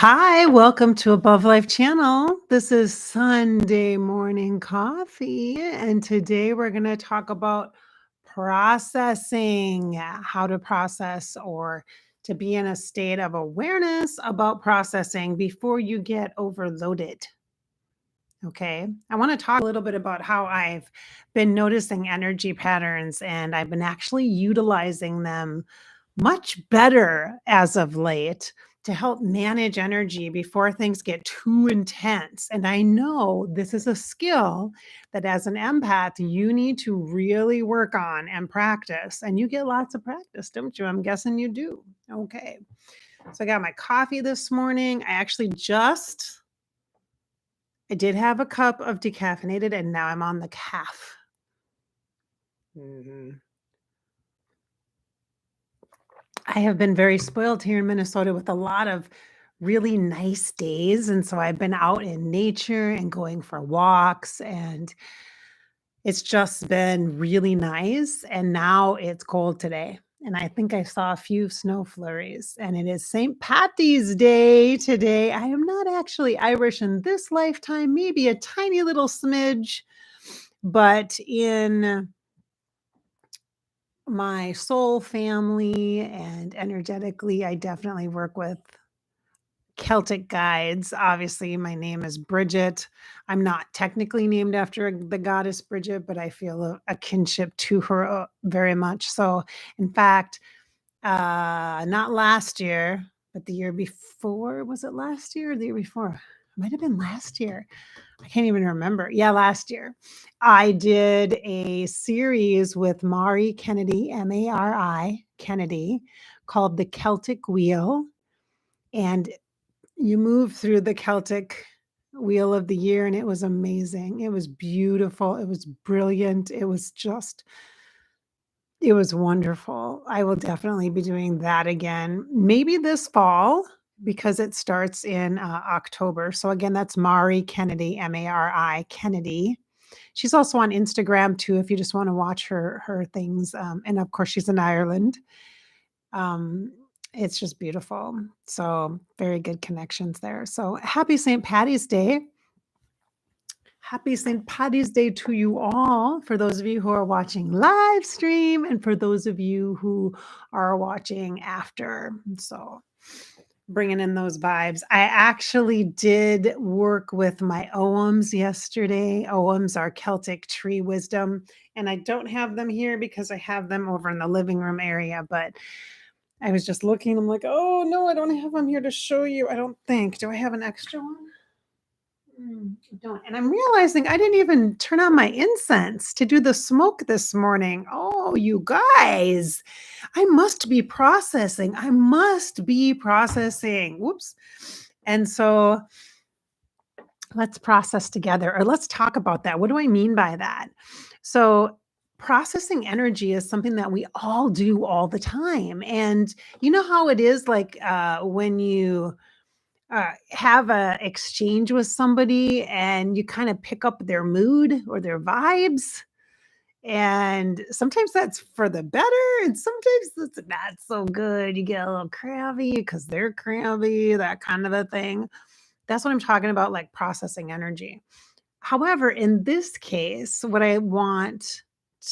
Hi, welcome to Above Life Channel. This is Sunday morning coffee, and today we're going to talk about processing, how to process or to be in a state of awareness about processing before you get overloaded. Okay. I want to talk a little bit about how I've been noticing energy patterns and I've been actually utilizing them much better as of late to help manage energy before things get too intense. And I know this is a skill that as an empath, you need to really work on and practice. And you get lots of practice, don't you? I'm guessing you do. Okay. So I got my coffee this morning. I did have a cup of decaffeinated and now I'm on the calf. Mhm. I have been very spoiled here in Minnesota with a lot of really nice days, and so I've been out in nature and going for walks, and it's just been really nice, and now it's cold today, and I think I saw a few snow flurries, and it is St. Patty's Day today. I am not actually Irish in this lifetime, maybe a tiny little smidge, but in my soul family and energetically, I definitely work with Celtic guides. Obviously, my name is Bridget. I'm not technically named after the goddess Bridget, but I feel a kinship to her very much. So, in fact, not last year, but the year before. Was it last year or the year before? It might have been last year. I can't even remember. Yeah, last year. I did a series with Mari Kennedy, Mari Kennedy, called The Celtic Wheel. And you move through the Celtic wheel of the year, and it was amazing. It was beautiful. It was brilliant. It was wonderful. I will definitely be doing that again, maybe this fall because it starts in October. So, again, that's Mari Kennedy, Mari Kennedy. She's also on Instagram too, if you just want to watch her things. And of course, she's in Ireland. Um, it's just beautiful. So very good connections there. So happy St. Patty's Day. Happy St. Patty's Day to you all. For those of you who are watching live stream and for those of you who are watching after. So bringing in those vibes. I actually did work with my OMs yesterday. OMs are Celtic tree wisdom. And I don't have them here because I have them over in the living room area, but I was just looking, I'm like, "Oh, no, I don't have them here to show you, I don't think. Do I have an extra one?" I don't, and I'm realizing I didn't even turn on my incense to do the smoke this morning. Oh, you guys, I must be processing. Whoops. And so let's process together, or let's talk about that. What do I mean by that? So, processing energy is something that we all do all the time. And you know how it is like when you have a exchange with somebody and you kind of pick up their mood or their vibes. And sometimes that's for the better, and sometimes it's not so good. You get a little crabby because they're crabby, that kind of a thing. That's what I'm talking about, like processing energy. However, in this case, what I want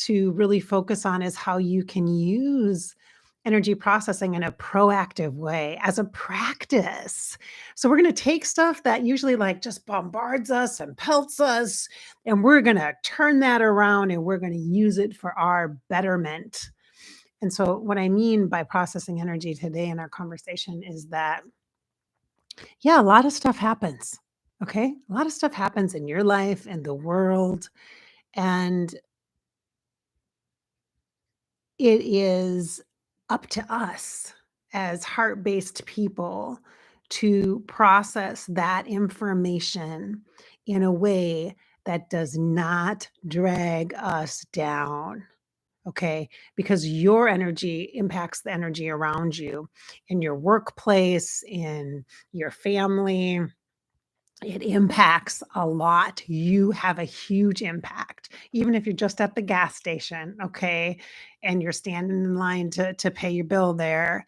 to really focus on is how you can use energy processing in a proactive way as a practice. So we're going to take stuff that usually like just bombards us and pelts us, and we're going to turn that around and we're going to use it for our betterment. And so what I mean by processing energy today in our conversation is that, yeah, a lot of stuff happens. Okay. A lot of stuff happens in your life and the world. And it is up to us as heart based people to process that information in a way that does not drag us down. Okay. Because your energy impacts the energy around you in your workplace, in your family. It impacts a lot. You have a huge impact, even if you're just at the gas station, okay, and you're standing in line to pay your bill there.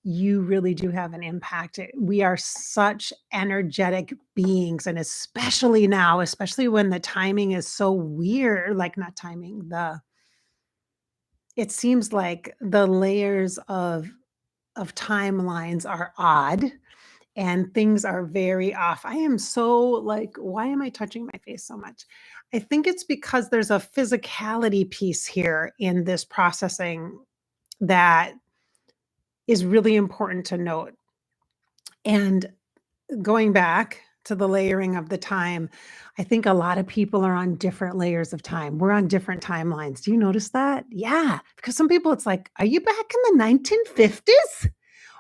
you really do have an impact. We are such energetic beings, and especially now, especially when the timing is so weird, like not timing, it seems like the layers of timelines are odd and things are very off. I am so like, why am I touching my face so much? I think it's because there's a physicality piece here in this processing that is really important to note. And going back to the layering of the time, I think a lot of people are on different layers of time. We're on different timelines. Do you notice that? Yeah, because some people it's like, are you back in the 1950s?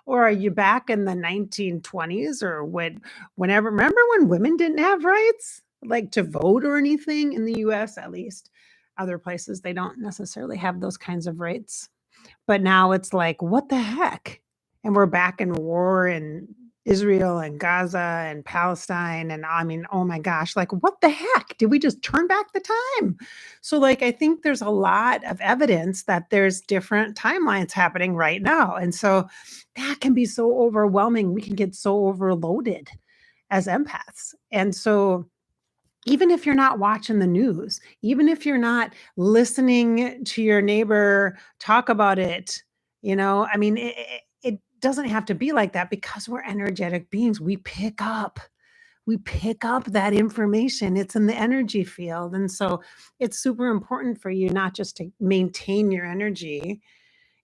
Or are you back in the 1920s or whenever remember when women didn't have rights, like to vote or anything in the US at least? Other places, they don't necessarily have those kinds of rights. But now it's like, what the heck? And we're back in war in Israel and Gaza and Palestine. And I mean, oh my gosh, like what the heck? Did we just turn back the time? So, like, I think there's a lot of evidence that there's different timelines happening right now. And so that can be so overwhelming. We can get so overloaded as empaths. And so even if you're not watching the news, even if you're not listening to your neighbor talk about it, I mean, it doesn't have to be like that because we're energetic beings. We pick up that information. It's in the energy field. And so it's super important for you not just to maintain your energy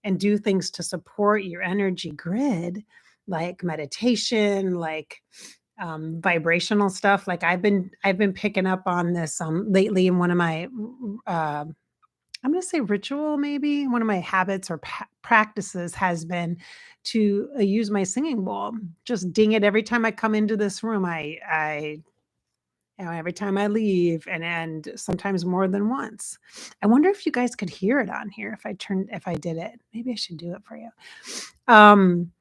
and do things to support your energy grid, like meditation, like vibrational stuff. Like I've been picking up on this lately in one of my I'm going to say ritual, maybe one of my habits or practices has been to use my singing bowl. Just ding it every time I come into this room. Every time I leave, and sometimes more than once. I wonder if you guys could hear it on here if I did it. Maybe I should do it for you. Um,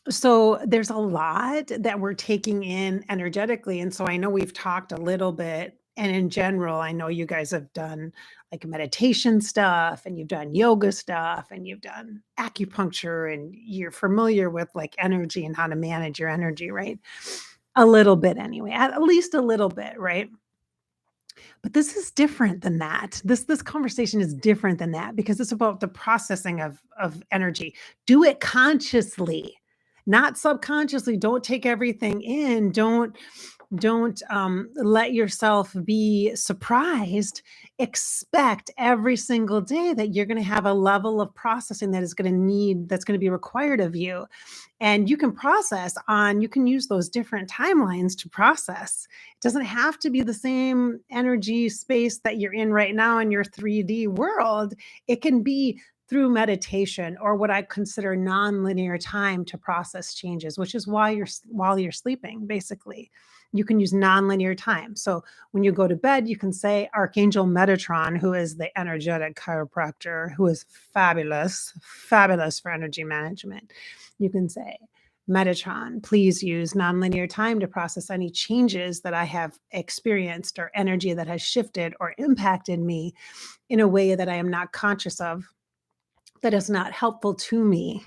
so there's a lot that we're taking in energetically. And so I know we've talked a little bit. And in general, I know you guys have done like meditation stuff and you've done yoga stuff and you've done acupuncture and you're familiar with like energy and how to manage your energy, right? A little bit anyway, at least a little bit, right? But this is different than that. This conversation is different than that because it's about the processing of energy. Do it consciously, not subconsciously. Don't take everything in. Don't let yourself be surprised. Expect every single day that you're going to have a level of processing that's going to be required of you. And you can use those different timelines to process. It doesn't have to be the same energy space that you're in right now in your 3D world. It can be through meditation or what I consider nonlinear time to process changes, which is while you're sleeping, basically. You can use nonlinear time. So when you go to bed, you can say Archangel Metatron, who is the energetic chiropractor, who is fabulous, fabulous for energy management. You can say, Metatron, please use nonlinear time to process any changes that I have experienced or energy that has shifted or impacted me in a way that I am not conscious of, that is not helpful to me.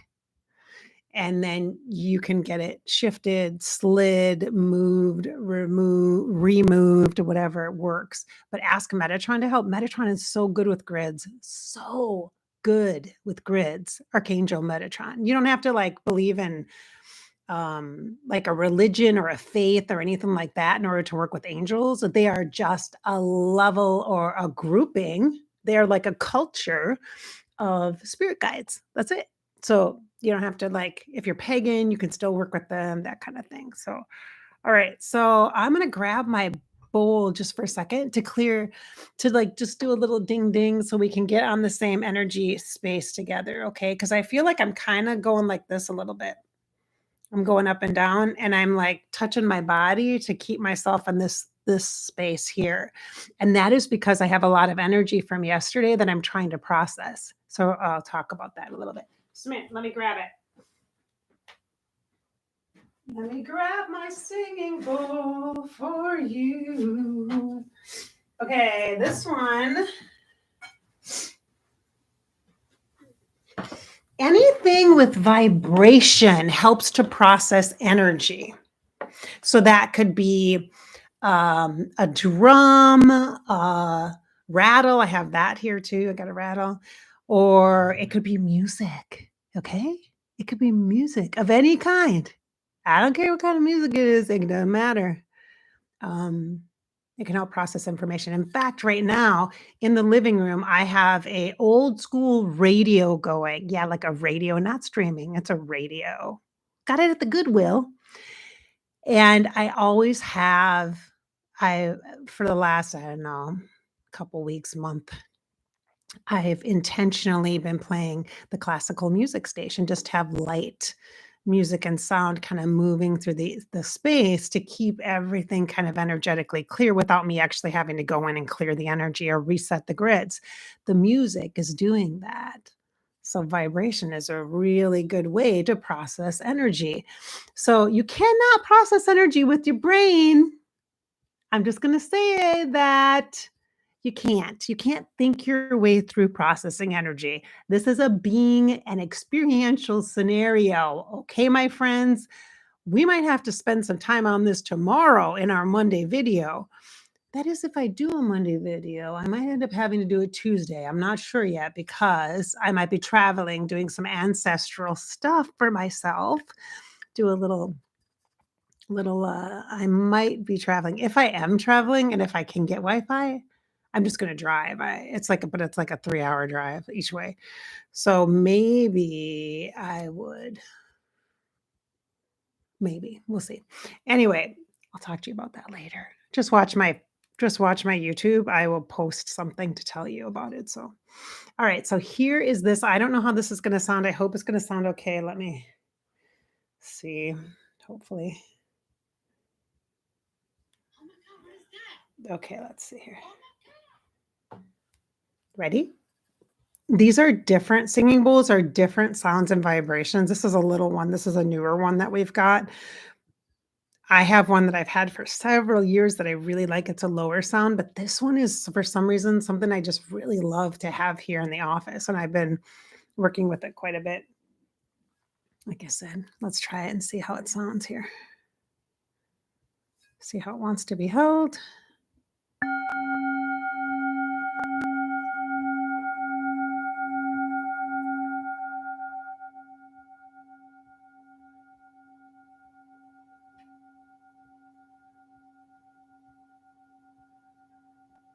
And then you can get it shifted, slid, moved, removed, whatever works. But ask Metatron to help. Metatron is so good with grids. So good with grids. Archangel Metatron. You don't have to like believe in like a religion or a faith or anything like that in order to work with angels. They are just a level or a grouping. They are like a culture of spirit guides. That's it. So you don't have to like, if you're pagan, you can still work with them, that kind of thing. So, all right. So I'm going to grab my bowl just for a second to like just do a little ding ding so we can get on the same energy space together. Okay. Cause I feel like I'm kind of going like this a little bit. I'm going up and down and I'm like touching my body to keep myself in this space here. And that is because I have a lot of energy from yesterday that I'm trying to process. So I'll talk about that a little bit. Smith, let me grab it. Let me grab my singing bowl for you. Okay, this one Anything with vibration helps to process energy. So that could be a drum, rattle. I have that here too. I got a rattle. Or it could be music. Okay. It could be music of any kind. I don't care what kind of music it is, it doesn't matter. Um, it can help process information. In fact, right now in the living room, I have a old school radio going. Yeah, like a radio, not streaming. It's a radio. Got it at the Goodwill. And I always have I for the last, I don't know, couple weeks, month, I've intentionally been playing the classical music station, just to have light music and sound kinda moving through the space to keep everything kind of energetically clear without me actually having to go in and clear the energy or reset the grids. The music is doing that. So vibration is a really good way to process energy. So you cannot process energy with your brain. I'm just gonna say that you can't. You can't think your way through processing energy. This is a being and experiential scenario. Okay, my friends, we might have to spend some time on this tomorrow in our Monday video. That is, if I do a Monday video, I might end up having to do it Tuesday. I'm not sure yet because I might be traveling, doing some ancestral stuff for myself. Do a little, I might be traveling. If I am traveling and if I can get Wi-Fi, I'm just gonna drive. But it's like a 3-hour drive each way. So maybe, we'll see. Anyway, I'll talk to you about that later. Just watch my YouTube. I will post something to tell you about it. So, all right. So here is this. I don't know how this is gonna sound. I hope it's gonna sound okay. Let me see. Hopefully. Okay, let's see here. Ready? These are different singing bowls are different sounds and vibrations. This is a little one. This is a newer one that we've got. I have one that I've had for several years that I really like. It's a lower sound, but this one is for some reason something I just really love to have here in the office, and I've been working with it quite a bit. Like I said, let's try it and see how it sounds here. See how it wants to be held.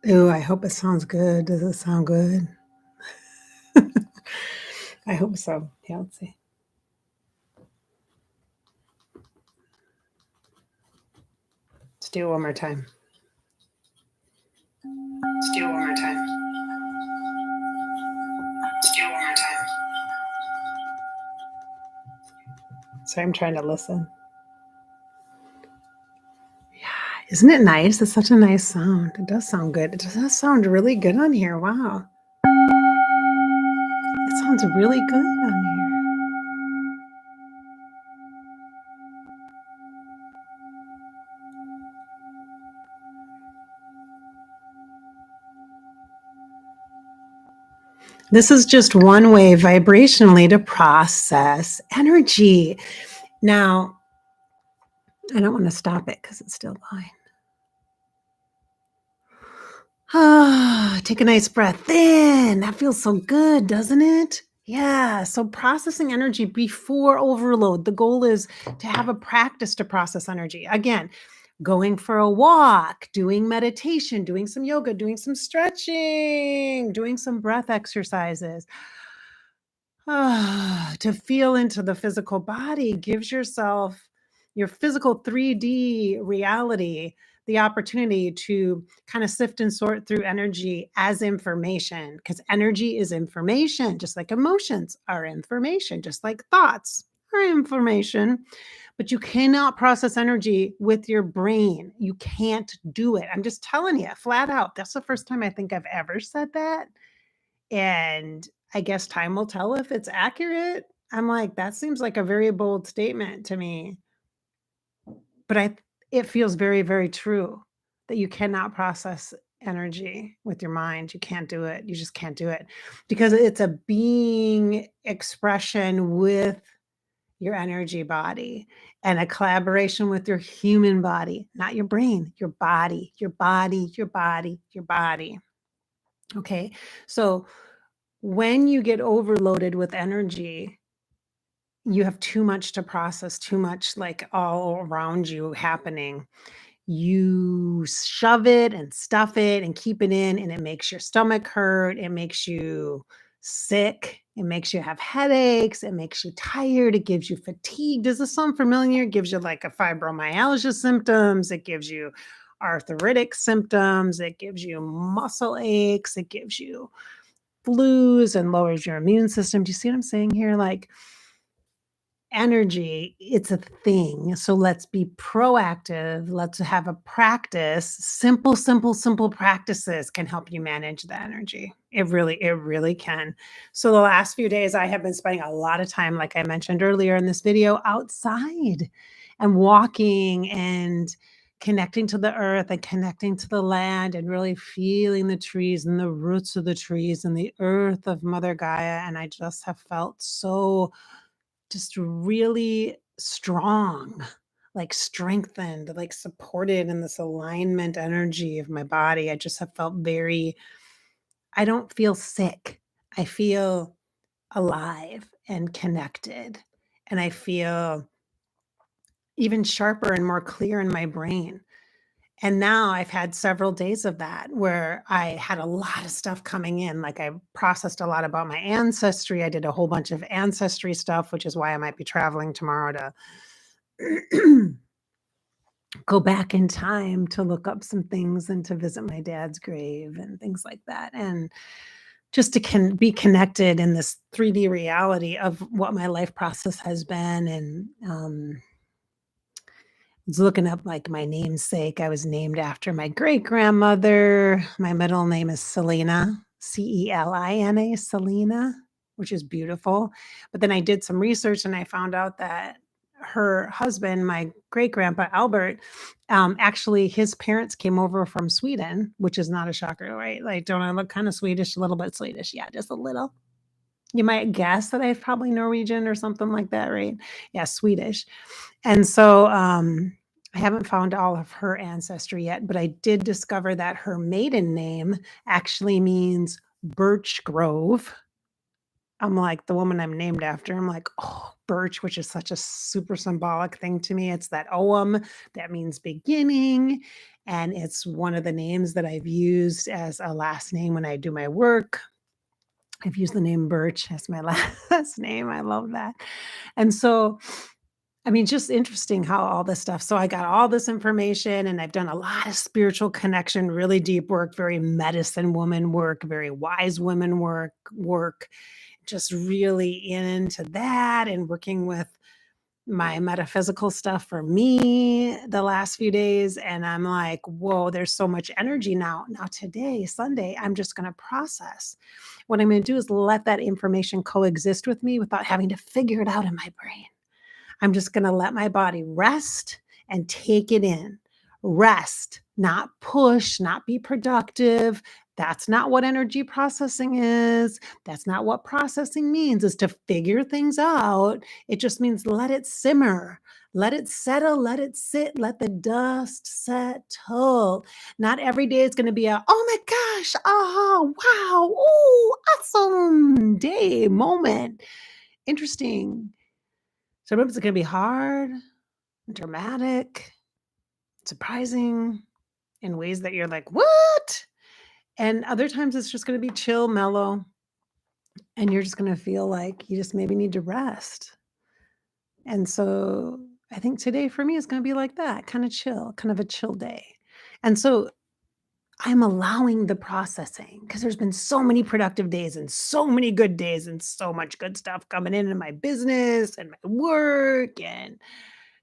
Ooh, I hope it sounds good. Does it sound good? I hope so. Yeah, let's see. Let's do it one more time. Let's do it one more time. Let's do it one more time. Sorry, I'm trying to listen. Yeah, isn't it nice? It's such a nice sound. It does sound good. It does sound really good on here. Wow. It sounds really good on here. This is just one way vibrationally to process energy. Now, I don't want to stop it because it's still going. Ah, take a nice breath in. That feels so good, doesn't it? Yeah. So processing energy before overload. The goal is to have a practice to process energy. Again, going for a walk, doing meditation, doing some yoga, doing some stretching, doing some breath exercises. To feel into the physical body gives yourself your physical 3D reality the opportunity to kind of sift and sort through energy as information because energy is information, just like emotions are information, just like thoughts are information. But you cannot process energy with your brain. You can't do it. I'm just telling you flat out. That's the first time I think I've ever said that. And I guess time will tell if it's accurate. I'm like, that seems like a very bold statement to me, but it feels very, very true that you cannot process energy with your mind. You can't do it. You just can't do it because it's a being expression with your energy body and a collaboration with your human body, not your brain, your body, your body, your body, your body. Okay. So when you get overloaded with energy, you have too much to process, too much like all around you happening. You shove it and stuff it and keep it in, and it makes your stomach hurt. It makes you sick. It makes you have headaches. It makes you tired. It gives you fatigue. Does this sound familiar? It gives you like a fibromyalgia symptoms. It gives you arthritic symptoms. It gives you muscle aches. It gives you flus and lowers your immune system. Do you see what I'm saying here? Like, energy, it's a thing. So let's be proactive. Let's have a practice. Simple, simple, simple practices can help you manage the energy. It really can. So the last few days, I have been spending a lot of time, like I mentioned earlier in this video, outside and walking and connecting to the earth and connecting to the land and really feeling the trees and the roots of the trees and the earth of Mother Gaia. And I just have felt so just really strong, like strengthened, like supported in this alignment energy of my body. I just have felt very, I don't feel sick. I feel alive and connected. And I feel even sharper and more clear in my brain. And now I've had several days of that where I had a lot of stuff coming in. Like I processed a lot about my ancestry. I did a whole bunch of ancestry stuff, which is why I might be traveling tomorrow to go back in time to look up some things and to visit my dad's grave and things like that. And just to be connected in this 3D reality of what my life process has been. And was looking up like my namesake. I was named after my great grandmother. My middle name is Selena, Celina, Selena, which is beautiful. But then I did some research and I found out that her husband, my great grandpa Albert, actually his parents came over from Sweden, which is not a shocker, right? Like, don't I look kind of Swedish? A little bit Swedish. Yeah, just a little. You might guess that I'm probably Norwegian or something like that, right? Yeah, Swedish. And so, I haven't found all of her ancestry yet, but I did discover that her maiden name actually means birch grove. I'm like, the woman I'm named after, I'm like, oh, birch, which is such a super symbolic thing to me. It's that ogham that means beginning. And it's one of the names that I've used as a last name when I do my work. I've used the name Birch as my last name. I love that. And so, I mean, just interesting how all this stuff. So I got all this information and I've done a lot of spiritual connection, really deep work, very medicine woman work, very wise women work, just really into that and working with my metaphysical stuff for me the last few days. And I'm like, whoa, there's so much energy now. Now, today, Sunday, I'm just going to process. What I'm going to do is let that information coexist with me without having to figure it out in my brain. I'm just going to let my body rest and take it in. Rest, not push, not be productive. That's not what energy processing is. That's not what processing means, is to figure things out. It just means let it simmer, let it settle, let it sit, let the dust settle. Not every day is going to be a, oh my gosh, oh, wow, oh, awesome day, moment. Interesting. Sometimes it's gonna be hard, dramatic, surprising in ways that you're like, "What?" And other times it's just gonna be chill, mellow, and you're just gonna feel like you just maybe need to rest. And so I think today for me is gonna be like that, kinda chill, kind of a chill day. And so I'm allowing the processing because there's been so many productive days and so many good days and so much good stuff coming in my business and my work and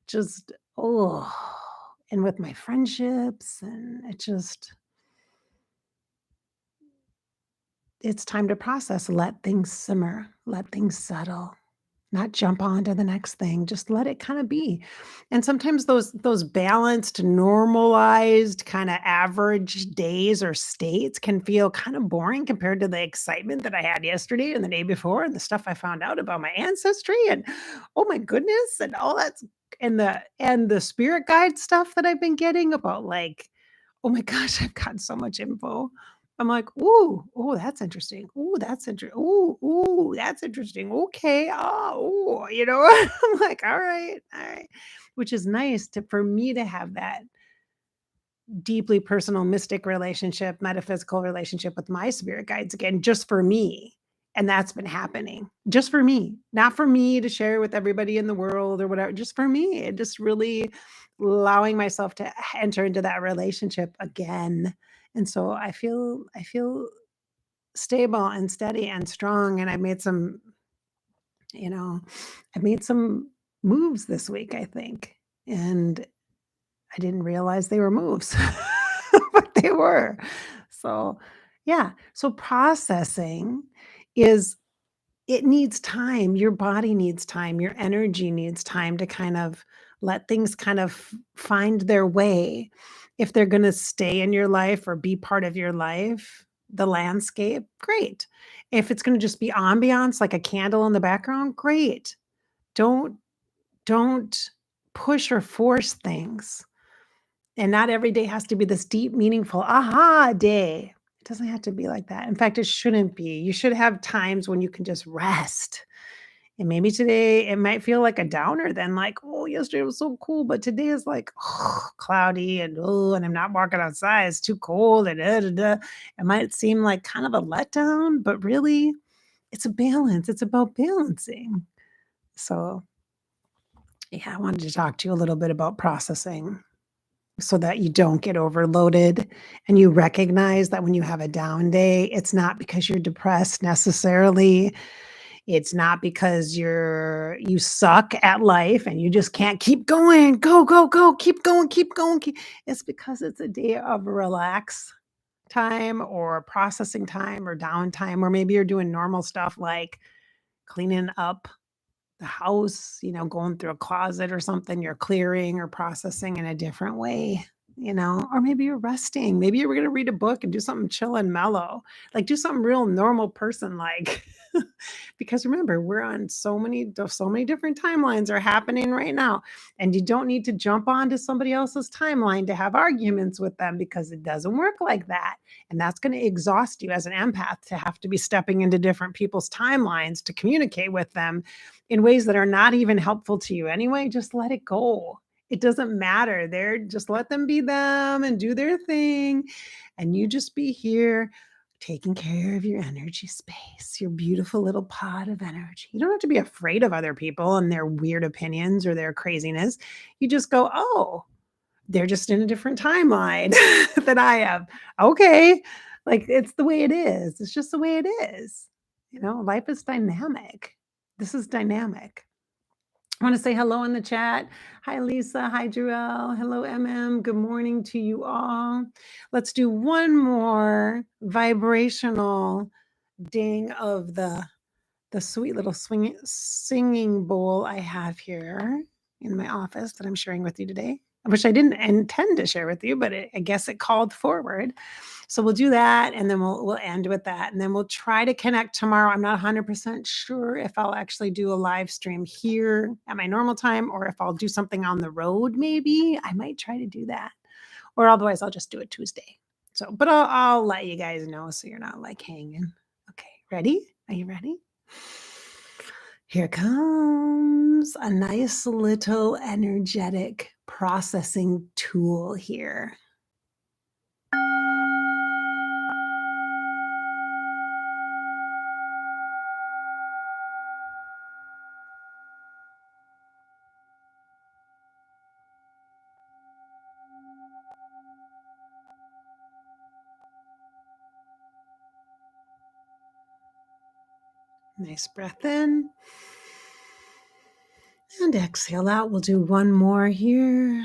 just, oh, and with my friendships, and it's time to process, let things simmer, let things settle, not jump on to the next thing, just let it kinda be. And sometimes those balanced, normalized, kinda average days or states can feel kinda boring compared to the excitement that I had yesterday and the day before and the stuff I found out about my ancestry and, oh my goodness, and all that's and the spirit guide stuff that I've been getting about, like, oh my gosh, I've gotten so much info. I'm like, "Ooh, ooh, that's interesting. Ooh, that's interesting. Ooh, ooh, that's interesting. Okay. Oh, ooh," I'm like, all right," which is nice to for me to have that deeply personal mystic relationship, metaphysical relationship with my spirit guides again, just for me. And that's been happening just for me, not for me to share with everybody in the world or whatever, just for me. And just really allowing myself to enter into that relationship again. And so I feel stable and steady and strong. And you know, I've made some moves this week, I think. And I didn't realize they were moves, but they were. So, yeah. So processing is it needs time. Your body needs time. Your energy needs time to kind of let things kind of find their way. If they're going to stay in your life or be part of your life, the landscape, great. If it's going to just be ambiance like a candle in the background, great. Don't don't push or force things, and not every day has to be this deep, meaningful aha day. It doesn't have to be like that. In fact, it shouldn't be. You should have times when you can just rest. And maybe today it might feel like a downer then, like, oh, yesterday was so cool, but today is like cloudy and oh, and I'm not walking outside. It's too cold and da, da, da. It might seem like kind of a letdown, but really it's a balance. It's about balancing. So yeah, I wanted to talk to you a little bit about processing so that you don't get overloaded and you recognize that when you have a down day, it's not because you're depressed necessarily. It's not because you suck at life and you just can't keep going. Go, go, go, keep going, keep going. It's because it's a day of relax time or processing time or downtime, or maybe you're doing normal stuff like cleaning up the house, going through a closet or something, you're clearing or processing in a different way, or maybe you're resting. Maybe you're going to read a book and do something chill and mellow, like do something real normal person like. Because remember, we're on so many different timelines are happening right now. And you don't need to jump onto somebody else's timeline to have arguments with them because it doesn't work like that. And that's going to exhaust you as an empath to have to be stepping into different people's timelines to communicate with them in ways that are not even helpful to you anyway. Just let it go. It doesn't matter. They're just let them be them and do their thing. And you just be here taking care of your energy space, your beautiful little pod of energy. You don't have to be afraid of other people and their weird opinions or their craziness. You just go, oh, they're just in a different timeline than I am. Okay. Like it's the way it is. It's just the way it is. Life is dynamic. This is dynamic. I want to say hello in the chat. Hi, Lisa. Hi, Joelle. Hello, MM. Good morning to you all. Let's do one more vibrational ding of the sweet little singing bowl I have here in my office that I'm sharing with you today, which I didn't intend to share with you, but I guess it called forward. So we'll do that, and then we'll end with that, and then we'll try to connect tomorrow. I'm not 100% sure if I'll actually do a live stream here at my normal time, or if I'll do something on the road. Maybe I might try to do that, or otherwise I'll just do it Tuesday. So, but I'll let you guys know so you're not like hanging. Okay, ready? Are you ready? Here comes a nice little energetic processing tool here. Nice breath in and exhale out. We'll do one more here.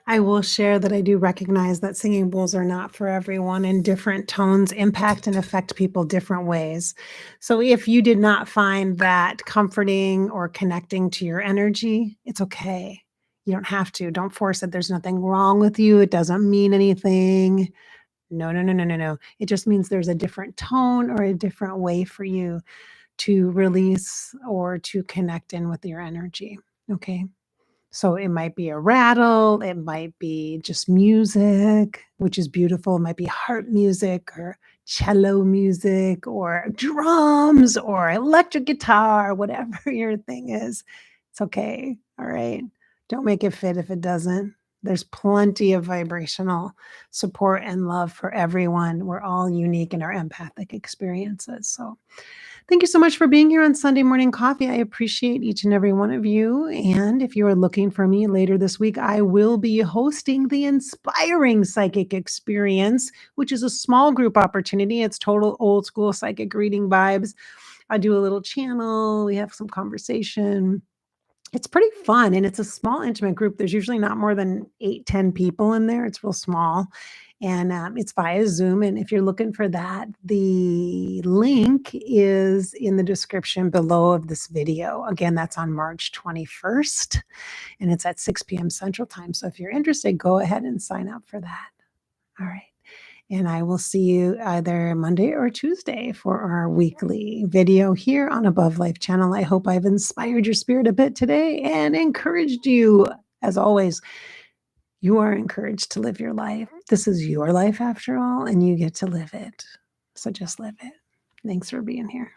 I will share that I do recognize that singing bowls are not for everyone, and different tones impact and affect people different ways. So if you did not find that comforting or connecting to your energy, it's okay. You don't have to. Don't force it. There's nothing wrong with you. It doesn't mean anything. No, no, no, no, no, no. It just means there's a different tone or a different way for you to release or to connect in with your energy. Okay. So it might be a rattle, it might be just music, which is beautiful. It might be harp music or cello music or drums or electric guitar, whatever your thing is. It's okay. All right. Don't make it fit if it doesn't. There's plenty of vibrational support and love for everyone. We're all unique in our empathic experiences. So thank you so much for being here on Sunday Morning Coffee. I appreciate each and every one of you. And if you are looking for me later this week, I will be hosting the Inspiring Psychic Experience, which is a small group opportunity. It's total old school psychic reading vibes. I do a little channel, we have some conversation. It's pretty fun, and it's a small, intimate group. There's usually not more than 8, 10 people in there. It's real small, and, it's via Zoom, and if you're looking for that, the link is in the description below of this video. Again, that's on March 21st, and it's at 6 PM Central Time, so if you're interested, go ahead and sign up for that. All right. And I will see you either Monday or Tuesday for our weekly video here on Above Life channel. I hope I've inspired your spirit a bit today and encouraged you. As always, you are encouraged to live your life. This is your life after all, and you get to live it. So just live it. Thanks for being here.